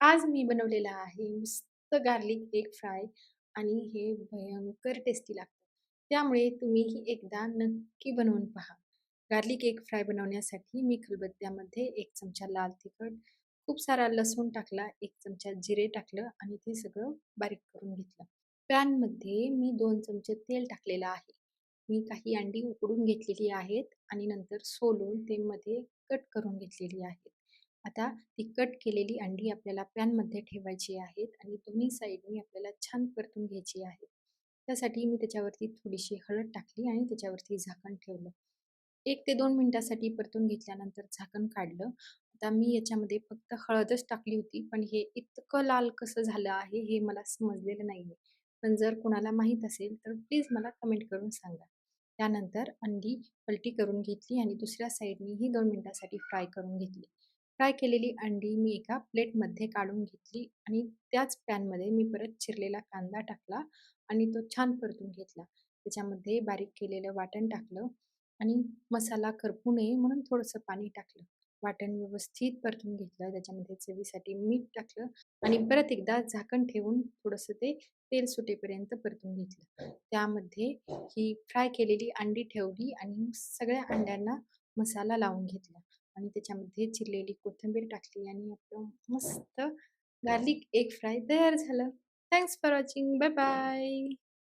आज मी बनवलेला आहे मस्त गार्लिक एग फ्राय आणि हे भयंकर टेस्टी लागतं. त्यामुळे तुम्हीही एकदा नक्की बनवून पहा. गार्लिक एग फ्राय बनवण्यासाठी मी खलबत्त्यामध्ये 1 चमचा लाल तिखट, खूप सारा लसूण टाकला, 1 चमचा जिरे टाकलं आणि ते सगळं बारीक करून घेतलं. पॅनमध्ये मी 2 चमचे तेल टाकलेलं आहे. मी काही अंडी उकडून घेतलेली आहेत आणि नंतर सोलून ते मध्ये कट करून घेतलेली आहेत. आता ती कट केलेली अंडी आपल्याला पॅनमध्ये ठेवायची आहेत आणि दोन्ही साईडनी आपल्याला छान परतून घ्यायची आहेत. त्यासाठी मी त्याच्यावरती थोडीशी हळद टाकली आणि त्याच्यावरती झाकण ठेवलं. 1 ते 2 मिनिटासाठी परतून घेतल्यानंतर झाकण काढलं. आता मी याच्यामध्ये फक्त हळदच टाकली होती, पण हे इतकं लाल कसं झालं आहे हे मला समजलेलं नाहीये. पण जर कुणाला माहीत असेल तर प्लीज मला कमेंट करून सांगा. त्यानंतर अंडी पलटी करून घेतली आणि दुसऱ्या साईडनीही 2 मिनिटासाठी फ्राय करून घेतली. फ्राय केलेली अंडी मी एका प्लेटमध्ये काढून घेतली आणि त्याच पॅनमध्ये मी परत चिरलेला कांदा टाकला आणि तो छान परतून घेतला. त्याच्यामध्ये बारीक केलेलं वाटण टाकलं आणि मसाला करपू नये म्हणून थोडंसं पाणी टाकलं. वाटण व्यवस्थित परतून घेतलं. त्याच्यामध्ये चवीसाठी मीठ टाकलं आणि परत एकदा झाकण ठेवून थोडंसं ते तेल सुटेपर्यंत परतून घेतलं. त्यामध्ये ही फ्राय केलेली अंडी ठेवली आणि सगळ्या अंड्यांना मसाला लावून घेतला आणि त्याच्यामध्ये चिरलेली कोथिंबीर टाकली आणि आपलं मस्त गार्लिक एग फ्राय तयार झालं. Thanks for watching. Bye bye.